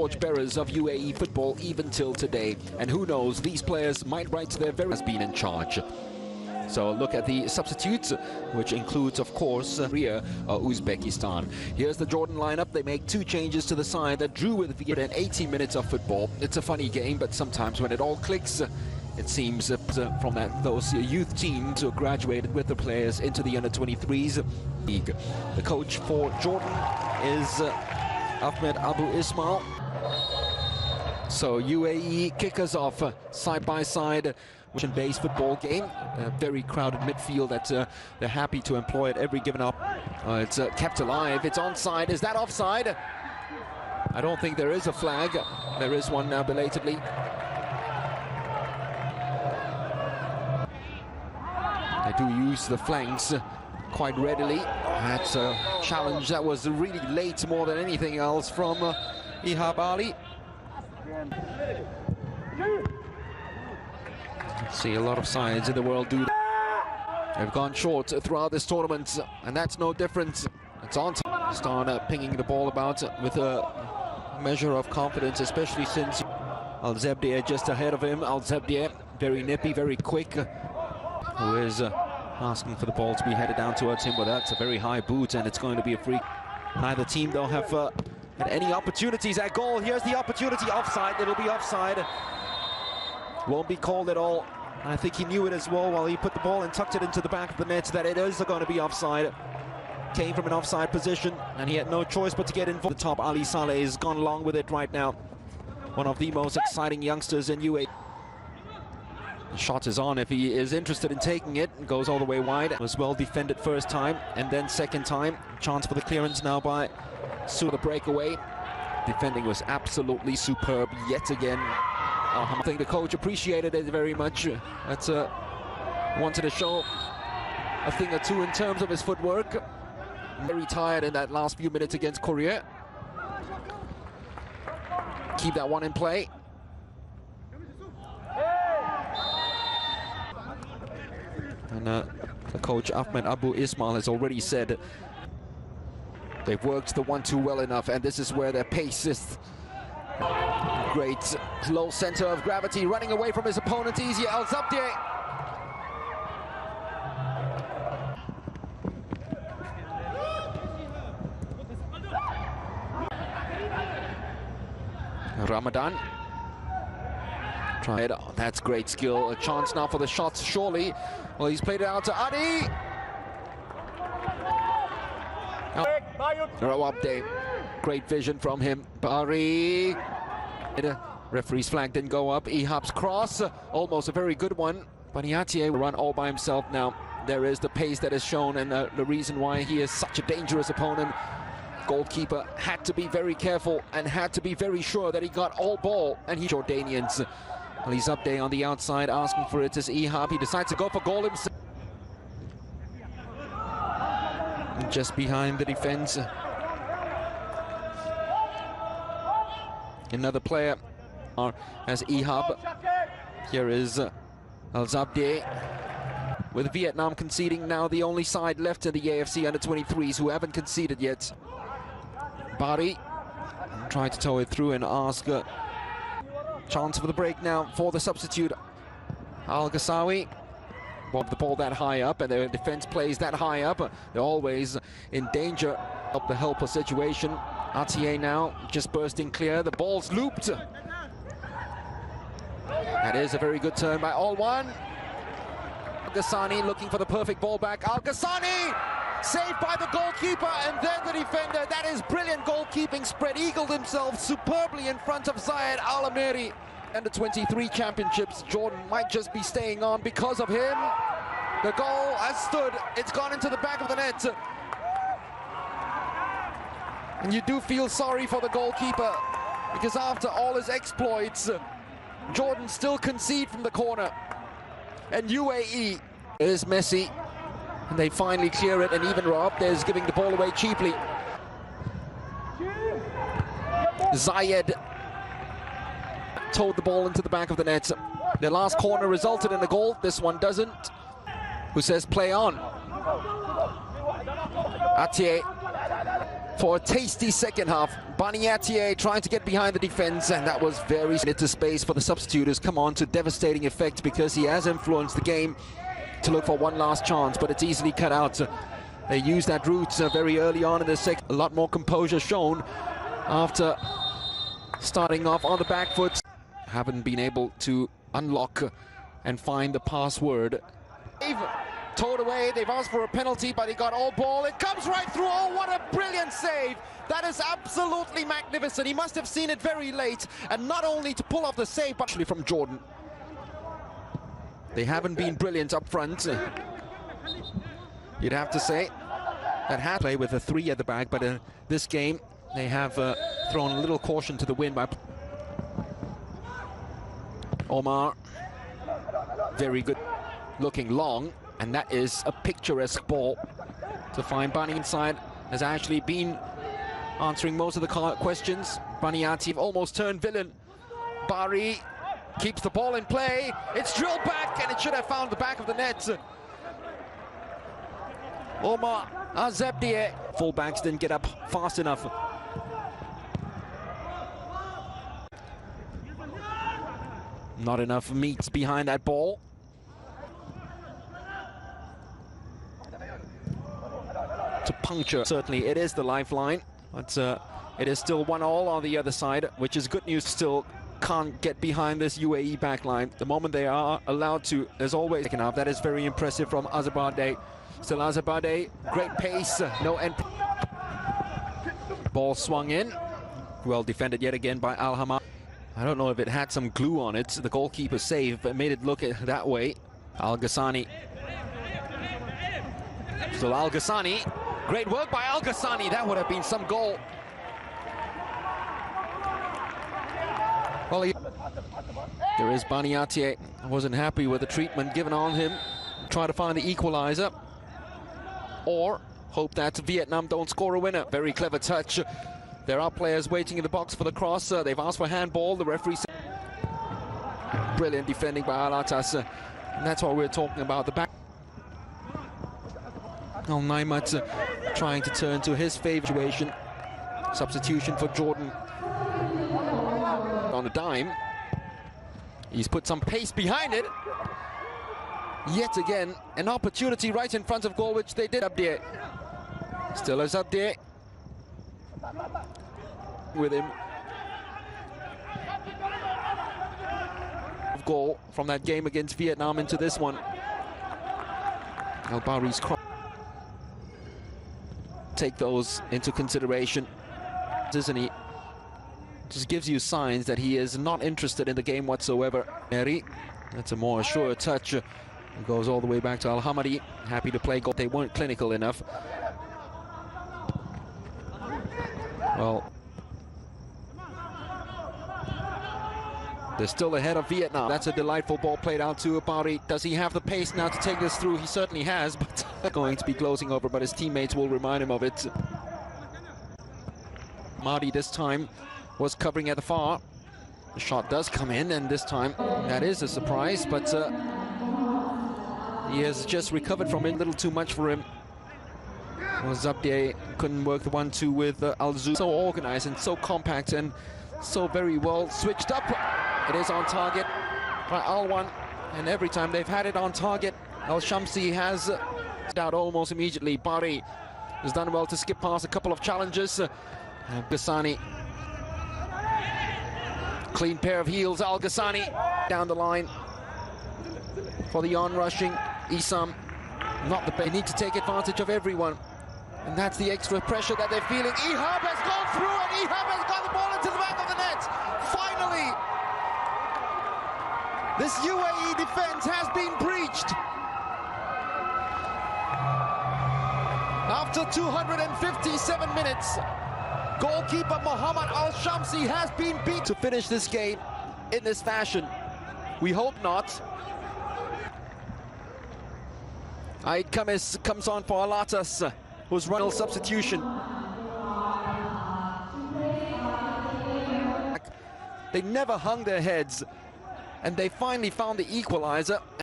torchbearers of UAE football even till today. And who knows, these players might write their very has been in charge. So look at the substitutes, which includes, of course, Korea or Uzbekistan. Here's the Jordan lineup. They make 2 changes to the side that drew with Viet and 80 minutes of football. It's a funny game, but sometimes when it all clicks, it seems that from those youth teams who graduated with the players into the under-23s league. The coach for Jordan is Ahmed Abu Ismail. So UAE kick us off side by side. Based football game, a very crowded midfield that they're happy to employ at every given up. It's kept alive. It's onside. Is that offside? I don't think there is a flag. There is one now belatedly. They do use the flanks quite readily. That's a challenge that was really late more than anything else from Ihab Ali. See a lot of sides in the world do that. They've gone short throughout this tournament, and that's no different. It's on time. Start pinging the ball about with a measure of confidence, especially since Al-Zebdieh just ahead of him. Al-Zebdieh, very nippy, very quick, who is asking for the ball to be headed down towards him, but that's a very high boot, and it's going to be a free. Neither team, though, have had any opportunities at goal. Here's the opportunity. Offside. It'll be offside. Won't be called at all. I think he knew it as well while he put the ball and tucked it into the back of the net that it is going to be offside. Came from an offside position and he had no choice but to get involved. The top Ali Saleh has gone along with it right now. One of the most exciting youngsters in UAE. The shot is on if he is interested in taking it. It goes all the way wide. It was well defended first time and then second time. Chance for the clearance now by Su, the breakaway. Defending was absolutely superb yet again. I think the coach appreciated it very much. That's wanted to show a thing or two in terms of his footwork. Very tired in that last few minutes against Korea. Keep that one in play. And the coach Ahmed Abu Ismail has already said they've worked the 1-2 well enough, and this is where their pace is. Great low center of gravity, running away from his opponent. Easy, Al-Zebdieh. Ramadan. Try it. Oh, that's great skill. A chance now for the shots, surely. Well, he's played it out to Adi. Rawabde. Great vision from him. Bari. Referee's flag didn't go up. Ihab's cross, almost a very good one. But Niatie will run all by himself now. There is the pace that is shown, and the reason why he is such a dangerous opponent. Goalkeeper had to be very careful and had to be very sure that he got all ball. And he Jordanians. Well, he's up there on the outside asking for it as Ihab. He decides to go for goal himself. Just behind the defense. Another player as Ihab. Here is Al-Zebdieh. With Vietnam conceding now the only side left in the AFC under-23s who haven't conceded yet. Bari trying to tow it through and ask chance for the break now for the substitute Al-Ghasawi. The ball that high up and their defense plays that high up. They're always in danger of the helper situation. Atiye now just bursting clear. The ball's looped. That is a very good turn by Al-Wan. Al-Ghassani looking for the perfect ball back. Al-Ghassani saved by the goalkeeper, and then the defender. That is brilliant goalkeeping. Spread eagled himself superbly in front of Zayed Al-Amiri. Under-23 championships, Jordan might just be staying on because of him. The goal has stood. It's gone into the back of the net. And you do feel sorry for the goalkeeper, because after all his exploits, Jordan still concede from the corner. And UAE is Messi. And they finally clear it, and even Rob is giving the ball away cheaply. Zayed towed the ball into the back of the net. Their last corner resulted in a goal. This one doesn't. Who says play on? Atiye for a tasty second half. Baniatier trying to get behind the defense, and that was very into space for the substitutes. Come on to devastating effect because he has influenced the game to look for one last chance, but it's easily cut out. They used that route very early on in the second. A lot more composure shown after starting off on the back foot. Haven't been able to unlock and find the password. They've towed away, they've asked for a penalty, but he got all ball. It comes right through. Oh, what a brilliant save. That is absolutely magnificent. He must have seen it very late, and not only to pull off the save, but actually from Jordan. They haven't been brilliant up front, you'd have to say. That had play with a 3 at the back, but this game they have thrown a little caution to the wind by Omar. Very good looking long, and that is a picturesque ball to find Bani inside. Has actually been answering most of the questions. Baniati almost turned villain. Bari keeps the ball in play. It's drilled back, and it should have found the back of the net. Omar Azebdiye. Fullbacks didn't get up fast enough. Not enough meat behind that ball. To puncture. Certainly it is the lifeline, but it is still 1-1 on the other side, which is good news. Still can't get behind this UAE backline. The moment they are allowed to, there's always second half. That is very impressive from Azebdiye. Still Azebdiye, great pace, no end. Ball swung in, well defended yet again by Al-Hamad. I don't know if it had some glue on it, the goalkeeper saved, but made it look that way. Al-Ghassani. Still Al-Ghassani. Great work by Al-Ghassani. That would have been some goal. Well, there is Baniatier. I wasn't happy with the treatment given on him. Try to find the equalizer, or hope that Vietnam don't score a winner. Very clever touch. There are players waiting in the box for the cross. They've asked for handball. The referee said. Brilliant defending by Alatas. And that's what we're talking about. The back. Al Naimat trying to turn to his favourite situation. Substitution for Jordan. On a dime. He's put some pace behind it. Yet again, an opportunity right in front of goal, which they did. Abdiye. Still is Abdiye. With him. Goal from that game against Vietnam into this one. Al Bari's cross. Take those into consideration. Isn't he? Just gives you signs that he is not interested in the game whatsoever. Eri, that's a more sure touch. It goes all the way back to Al-Hamadi. Happy to play goal. They weren't clinical enough. Well, they're still ahead of Vietnam. That's a delightful ball played out to Bari. Does he have the pace now to take this through? He certainly has, but going to be closing over, but his teammates will remind him of it. Mahdi this time was covering at the far. The shot does come in, and this time that is a surprise, but he has just recovered from it. A little too much for him. Well, Zabdiye couldn't work the 1-2 with Al-Zoo. So organized and so compact and so very well switched up. It is on target by Alwan, and every time they've had it on target, Al-Shamsi has out almost immediately. Bari has done well to skip past a couple of challenges. Ghassani. Clean pair of heels, Al-Ghassani down the line for the on-rushing Isam. Not the best. They need to take advantage of everyone, and that's the extra pressure that they're feeling. Ihab has gone through, and Ihab has got the ball into the back of the net. Finally, this UAE defense has been breached. After 257 minutes, goalkeeper Mohammad Al-Shamsi has been beat to finish this game in this fashion. We hope not. Aid Kamis comes on for Alatas, who's running substitution. They never hung their heads, and they finally found the equalizer.